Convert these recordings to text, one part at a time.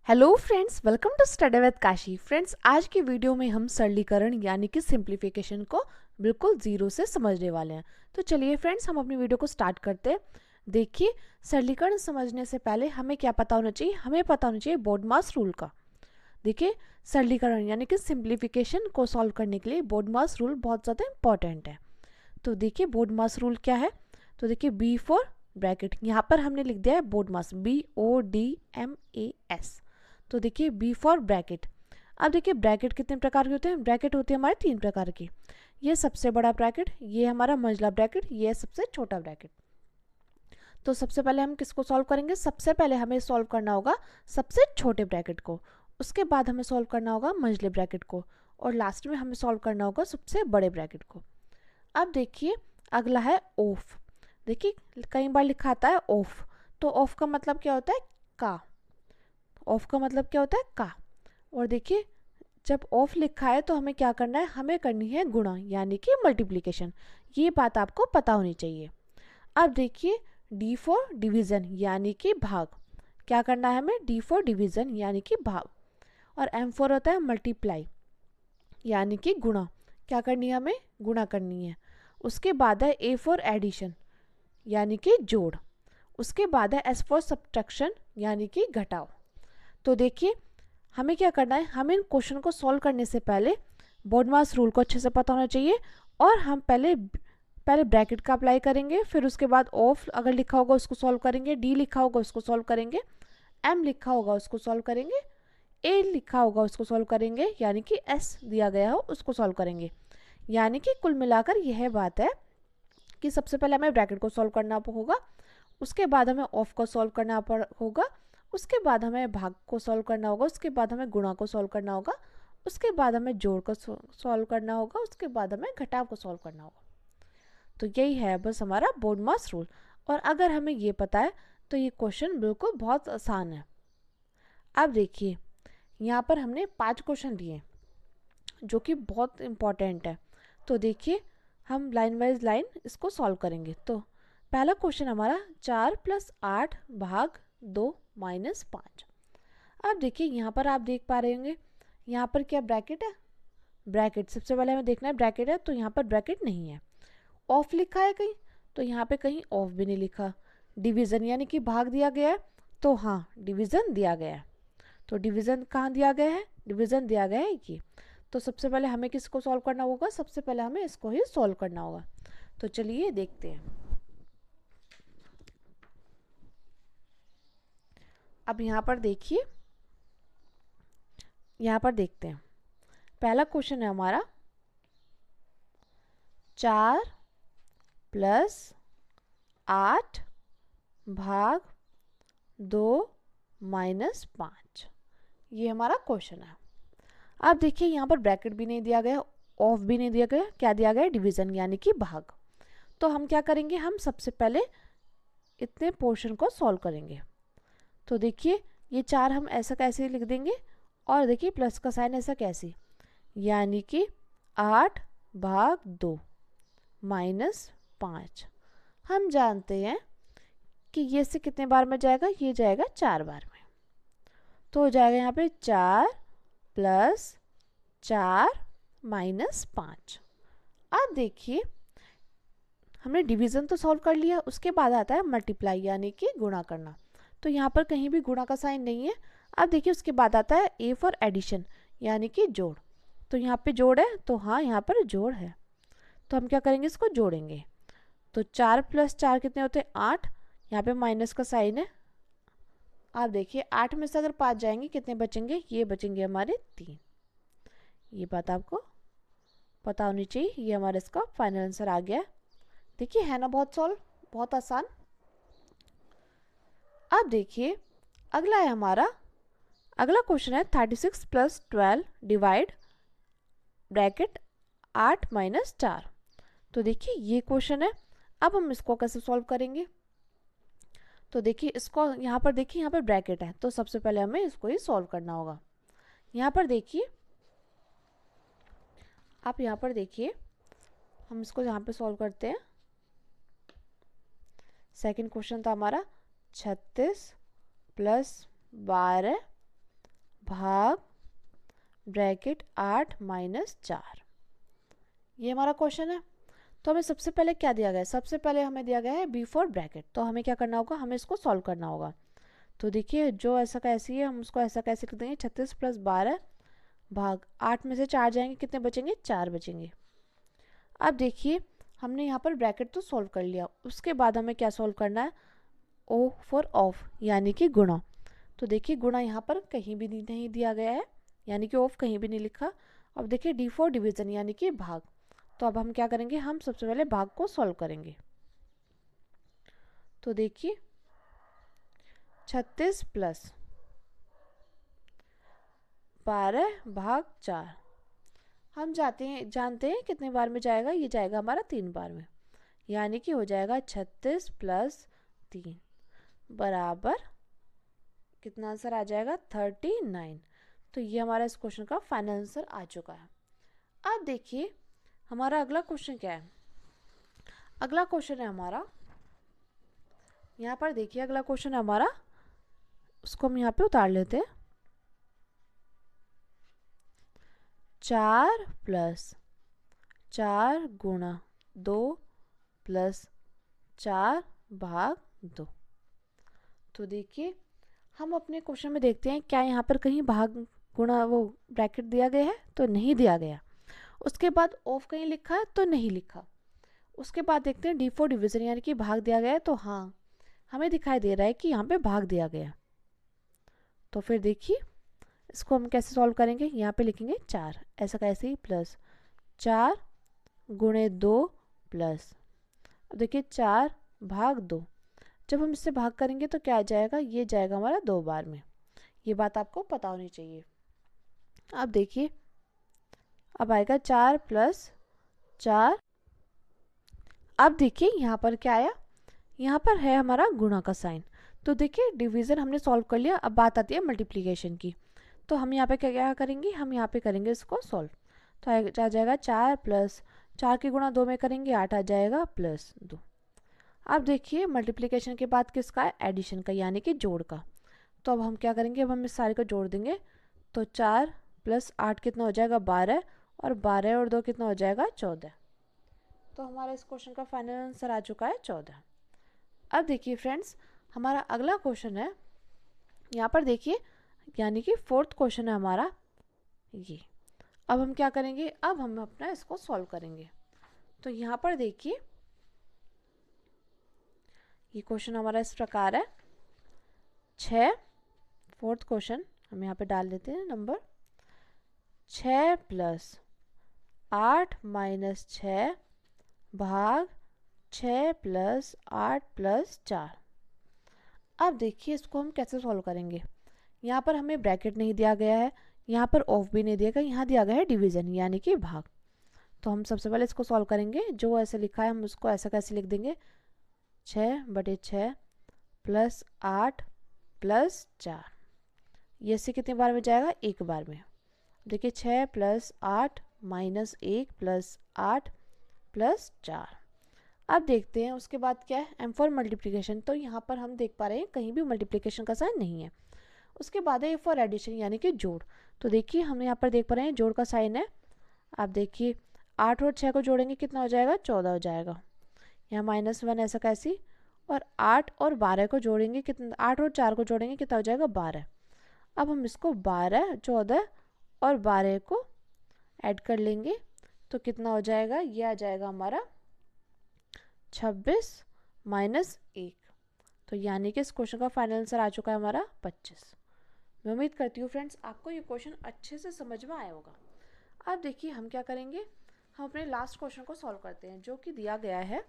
Hello friends, welcome to study with Kashi. Friends, आज की video में हम सरलीकरण यानी कि सिंप्लीफिकेशन को बिल्कुल जीरो से समझने वाले हैं। तो चलिए फ्रेंड्स, हम अपनी वीडियो को स्टार्ट करते हैं। देखिए, सरलीकरण समझने से पहले हमें क्या पता होना चाहिए? हमें पता होना चाहिए बोडमास रूल का। देखिए, सरलीकरण यानी कि सिंप्लीफिकेशन को सॉल्व करने के लिए बोडमास रूल बहुत ज़्यादा इंपॉर्टेंट है। तो देखिए, बोडमास रूल क्या है? तो देखिए, बी फॉर ब्रैकेट, यहाँ पर हमने लिख दिया है बोडमास, BODMAS। तो देखिए, बी फॉर ब्रैकेट। अब देखिए, ब्रैकेट कितने प्रकार के होते हैं? ब्रैकेट होते हैं हमारे 3 प्रकार के। ये सबसे बड़ा ब्रैकेट, ये हमारा मंझला ब्रैकेट, ये सबसे छोटा ब्रैकेट। तो सबसे पहले हम किसको सॉल्व करेंगे? सबसे पहले हमें सॉल्व करना होगा सबसे छोटे ब्रैकेट को, उसके बाद हमें सॉल्व करना होगा मंझले ब्रैकेट को, और लास्ट में हमें सॉल्व करना होगा सबसे बड़े ब्रैकेट को। अब देखिए, अगला है ऑफ। देखिए, कई बार लिखा आता है ऑफ, तो ऑफ का मतलब क्या होता है? का। ऑफ का मतलब क्या होता है? का। और देखिए, जब ऑफ लिखा है तो हमें क्या करना है? हमें करनी है गुणा यानी कि मल्टीप्लिकेशन। ये बात आपको पता होनी चाहिए। अब देखिए, डी फॉर डिवीजन यानी कि भाग। क्या करना है हमें? डी फॉर डिवीजन यानी कि भाग। और एम फॉर होता है मल्टीप्लाई यानी कि गुणा। क्या करनी है हमें? गुणा करनी है। उसके बाद है ए फॉर एडिशन यानी कि जोड़। उसके बाद है एस फॉर सब्ट्रैक्शन यानी कि घटाव। तो देखिए, हमें क्या करना है? हमें इन क्वेश्चन को सॉल्व करने से पहले बोडमास रूल को अच्छे से पता होना चाहिए, और हम पहले ब्रैकेट का अप्लाई करेंगे, फिर उसके बाद ऑफ अगर लिखा होगा उसको सॉल्व करेंगे, डी लिखा होगा उसको सॉल्व करेंगे, एम लिखा होगा उसको सॉल्व करेंगे, ए लिखा होगा उसको सॉल्व करेंगे, यानी कि एस दिया गया हो उसको सॉल्व करेंगे। यानी कि कुल मिलाकर यह बात है कि सबसे पहले हमें ब्रैकेट को सॉल्व करना होगा, उसके बाद हमें ऑफ को सॉल्व करना होगा, उसके बाद हमें भाग को सॉल्व करना होगा, उसके बाद हमें गुणा को सॉल्व करना होगा, उसके बाद हमें जोड़ को सॉल्व करना होगा, उसके बाद हमें घटाव को सॉल्व करना होगा। तो यही है बस हमारा बोडमास रूल। और अगर हमें ये पता है तो ये क्वेश्चन बिल्कुल बहुत आसान है। अब देखिए, यहाँ पर हमने 5 क्वेश्चन लिए जो कि बहुत इम्पॉर्टेंट है। तो देखिए, हम लाइन वाइज लाइन इसको सॉल्व करेंगे। तो पहला क्वेश्चन हमारा 4 + 8 भाग 2 - 5। अब देखिए, यहाँ पर आप देख पा रहे होंगे, यहाँ पर क्या ब्रैकेट है? ब्रैकेट सबसे पहले हमें देखना है, ब्रैकेट है तो यहाँ पर ब्रैकेट नहीं है। ऑफ लिखा है कहीं? तो यहाँ पे कहीं ऑफ भी नहीं लिखा। डिवीज़न यानी कि भाग दिया गया है, तो हाँ, डिवीज़न दिया गया है। तो डिवीज़न कहाँ दिया गया है? डिवीज़न दिया गया है ये। तो सबसे पहले हमें किसको सॉल्व करना होगा? सबसे पहले हमें इसको ही सॉल्व करना होगा। तो चलिए देखते हैं। अब यहाँ पर देखिए, यहाँ पर देखते हैं। पहला क्वेश्चन है हमारा 4 + 8 भाग 2 - 5। ये हमारा क्वेश्चन है। अब देखिए, यहाँ पर ब्रैकेट भी नहीं दिया गया, ऑफ भी नहीं दिया गया, क्या दिया गया? डिवीज़न यानी कि भाग। तो हम क्या करेंगे? हम सबसे पहले इतने पोर्शन को सॉल्व करेंगे। तो देखिए, ये 4 हम ऐसा कैसे लिख देंगे, और देखिए प्लस का साइन ऐसा कैसे, यानी कि 8 भाग 2 - 5। हम जानते हैं कि ये से कितने बार में जाएगा? ये जाएगा 4 बार में। तो हो जाएगा यहाँ पे 4 + 4 - 5। अब देखिए, हमने डिवीज़न तो सॉल्व कर लिया, उसके बाद आता है मल्टीप्लाई यानी कि गुणा करना। तो यहाँ पर कहीं भी गुणा का साइन नहीं है। अब देखिए, उसके बाद आता है ए फॉर एडिशन यानी कि जोड़। तो यहाँ पे जोड़ है, तो हाँ, यहाँ पर जोड़ है। तो हम क्या करेंगे? इसको जोड़ेंगे। तो 4 + 4 कितने होते हैं? 8। यहाँ पे माइनस का साइन है। आप देखिए, 8 में से अगर 5 जाएंगे कितने बचेंगे? ये बचेंगे हमारे 3। ये बात आपको पता होनी चाहिए। ये हमारा इसका फाइनल आंसर आ गया है। देखिए, है ना बहुत सॉल्व, बहुत आसान। अब देखिए, अगला है हमारा, अगला क्वेश्चन है 36 + 12 डिवाइड ब्रैकेट 8 - 4। तो देखिए, ये क्वेश्चन है। अब हम इसको कैसे सॉल्व करेंगे? तो देखिए, इसको यहाँ पर देखिए, यहाँ पर ब्रैकेट है, तो सबसे पहले हमें इसको ही सॉल्व करना होगा। यहाँ पर देखिए, आप यहाँ पर देखिए, हम इसको यहाँ पे सॉल्व करते हैं। सेकंड क्वेश्चन था हमारा 36 + 12 भाग ब्रैकेट 8 माइनस 4। ये हमारा क्वेश्चन है। तो हमें सबसे पहले क्या दिया गया है? सबसे पहले हमें दिया गया है बिफोर ब्रैकेट। तो हमें क्या करना होगा? हमें इसको सॉल्व करना होगा। तो देखिए जो ऐसा कैसी है, हम उसको ऐसा कैसे लिख देंगे? 36 + 12 भाग 8 में से 4 जाएंगे, कितने बचेंगे? 4 बचेंगे। अब देखिए हमने यहाँ पर ब्रैकेट तो सॉल्व कर लिया, उसके बाद हमें क्या सॉल्व करना है? ओ फॉर ऑफ, यानी कि गुणा। तो देखिए गुणा यहाँ पर कहीं भी नहीं दिया गया है, यानी कि ऑफ कहीं भी नहीं लिखा। अब देखिए डी फॉर डिवीजन, यानी कि भाग। तो अब हम क्या करेंगे? हम सबसे पहले भाग को सॉल्व करेंगे। तो देखिए 36 + 12 भाग 4 हम जानते हैं कितने बार में जाएगा? ये जाएगा हमारा 3 बार में, यानी कि हो जाएगा 36 + 3 बराबर कितना आंसर आ जाएगा? 39। तो ये हमारा इस क्वेश्चन का फाइनल आंसर आ चुका है। अब देखिए हमारा अगला क्वेश्चन क्या है? अगला क्वेश्चन है हमारा, यहाँ पर देखिए अगला क्वेश्चन है हमारा, उसको हम यहाँ पे उतार लेते हैं। 4 + 4 गुणा 2 + 4 भाग 2। तो देखिए हम अपने क्वेश्चन में देखते हैं क्या यहाँ पर कहीं भाग गुणा वो ब्रैकेट दिया गया है? तो नहीं दिया गया। उसके बाद ऑफ कहीं लिखा है? तो नहीं लिखा। उसके बाद देखते हैं डी फॉर डिवीजन, यानी कि भाग दिया गया है। तो हाँ हमें दिखाई दे रहा है कि यहाँ पे भाग दिया गया। तो फिर देखिए इसको हम कैसे सॉल्व करेंगे? यहाँ पे लिखेंगे 4 ऐसा कैसे ही प्लस 4 गुणे 2 प्लस, अब देखिए 4 भाग 2। जब हम इससे भाग करेंगे तो क्या आ जाएगा? ये जाएगा हमारा 2 बार में। ये बात आपको पता होनी चाहिए। अब देखिए अब आएगा 4 + 4। अब देखिए यहाँ पर क्या आया? यहाँ पर है हमारा गुणा का साइन। तो देखिए डिवीज़न हमने सॉल्व कर लिया। अब बात आती है मल्टीप्लिकेशन की। तो हम यहाँ पे क्या करेंगे? हम यहाँ पे करेंगे इसको सॉल्व। तो आ जाएगा 4 + 4 की गुणा 2 में करेंगे 8 आ जाएगा +2। अब देखिए मल्टीप्लिकेशन के बाद किसका है? एडिशन का, यानी कि जोड़ का। तो अब हम क्या करेंगे? अब हम इस सारे को जोड़ देंगे। तो 4 + 8 कितना हो जाएगा? 12, और 12 और 2 कितना हो जाएगा? 14। तो हमारा इस क्वेश्चन का फाइनल आंसर आ चुका है 14। अब देखिए फ्रेंड्स हमारा अगला क्वेश्चन है, यहाँ पर देखिए यानी कि 4th क्वेश्चन है हमारा ये। अब हम क्या करेंगे? अब हम अपना इसको सॉल्व करेंगे। तो यहाँ पर देखिए ये क्वेश्चन हमारा इस प्रकार है 6, 4th क्वेश्चन हम यहाँ पे डाल देते हैं नंबर 6 + 8 - 6 भाग 6 + 8 + 4। अब देखिए इसको हम कैसे सॉल्व करेंगे? यहाँ पर हमें ब्रैकेट नहीं दिया गया है, यहाँ पर ऑफ भी नहीं दिया गया, यहाँ दिया गया है डिवीज़न यानी कि भाग। तो हम सबसे पहले इसको सॉल्व करेंगे। जो ऐसे लिखा है हम उसको ऐसा कैसे लिख देंगे? 6/6 + 8 + 4। ये से कितने बार में जाएगा? 1 बार में। देखिए 6 + 8 - 1 + 8 + 4। अब देखते हैं उसके बाद क्या है? M for multiplication. तो यहाँ पर हम देख पा रहे हैं कहीं भी मल्टीप्लिकेशन का साइन नहीं है। उसके बाद है ए फॉर एडिशन, यानी कि जोड़। तो देखिए हम यहाँ पर देख पा रहे हैं जोड़ का साइन है। आप देखिए 8 और 6 को जोड़ेंगे कितना हो जाएगा? 14 हो जाएगा। यहाँ -1 ऐसा कैसी, और 8 और 12 को जोड़ेंगे कितना? 8 और 4 को जोड़ेंगे कितना हो जाएगा? 12। अब हम इसको 12, 14 और 12 को ऐड कर लेंगे तो कितना हो जाएगा? ये आ जाएगा हमारा 26 - 1। तो यानी कि इस क्वेश्चन का फाइनल आंसर आ चुका है हमारा 25। मैं उम्मीद करती हूँ फ्रेंड्स आपको ये क्वेश्चन अच्छे से समझ में आया होगा। अब देखिए हम क्या करेंगे? हम अपने लास्ट क्वेश्चन को सॉल्व करते हैं जो कि दिया गया है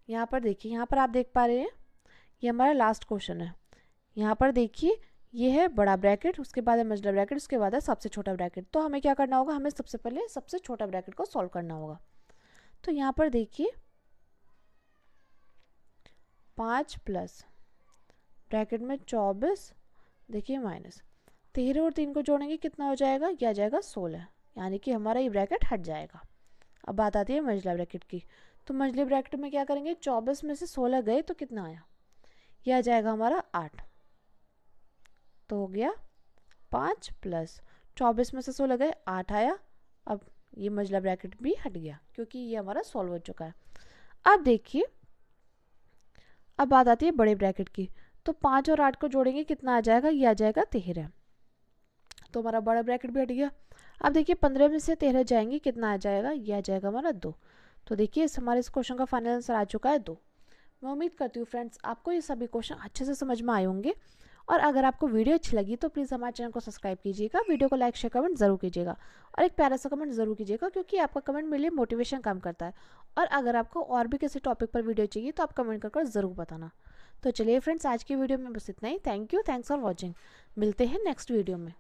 यहाँ पर। देखिए यहाँ पर आप देख पा रहे हैं ये हमारा लास्ट क्वेश्चन है। यहाँ पर देखिए ये है बड़ा ब्रैकेट, उसके बाद है मझला ब्रैकेट, उसके बाद है सबसे छोटा ब्रैकेट। तो हमें क्या करना होगा? हमें सबसे पहले सबसे छोटा ब्रैकेट को सॉल्व करना होगा। तो यहाँ पर देखिए 5 + ब्रैकेट में 24 देखिए -13 और 3 को जोड़ेंगे कितना हो जाएगा? यह आ जाएगा 16, यानी कि हमारा ये ब्रैकेट हट जाएगा। अब बात आती है मंझला ब्रैकेट की। तो मंझले ब्रैकेट में क्या करेंगे? 24 में से 16 गए तो कितना आया? यह आ जाएगा हमारा 8। तो हो गया 5 प्लस 24 में से 16 गए 8 आया। अब ये मंझला ब्रैकेट भी हट गया क्योंकि ये हमारा सॉल्व हो चुका है। अब देखिए, अब बात आती है बड़े ब्रैकेट की। तो 5 और 8 को जोड़ेंगे कितना आ जाएगा, ये आ जाएगा 13। तो हमारा बड़ा ब्रैकेट भी हट गया। अब देखिए 15 में से 13 जाएंगे कितना आ जाएगा, ये आ जाएगा हमारा 2। तो देखिए हमारे इस क्वेश्चन का फाइनल आंसर आ चुका है 2। मैं उम्मीद करती हूँ फ्रेंड्स आपको ये सभी क्वेश्चन अच्छे से समझ में आए होंगे। और अगर आपको वीडियो अच्छी लगी तो प्लीज़ हमारे चैनल को सब्सक्राइब कीजिएगा, वीडियो को लाइक शेयर कमेंट जरूर कीजिएगा और एक प्यारा सा कमेंट जरूर कीजिएगा क्योंकि आपका कमेंट मेरे लिए मोटिवेशन काम करता है। और अगर आपको और भी किसी टॉपिक पर वीडियो चाहिए तो आप कमेंट कर ज़रूर बताना। तो चलिए फ्रेंड्स, आज की वीडियो में बस इतना ही। Thank you, thanks for watching. मिलते हैं नेक्स्ट वीडियो में।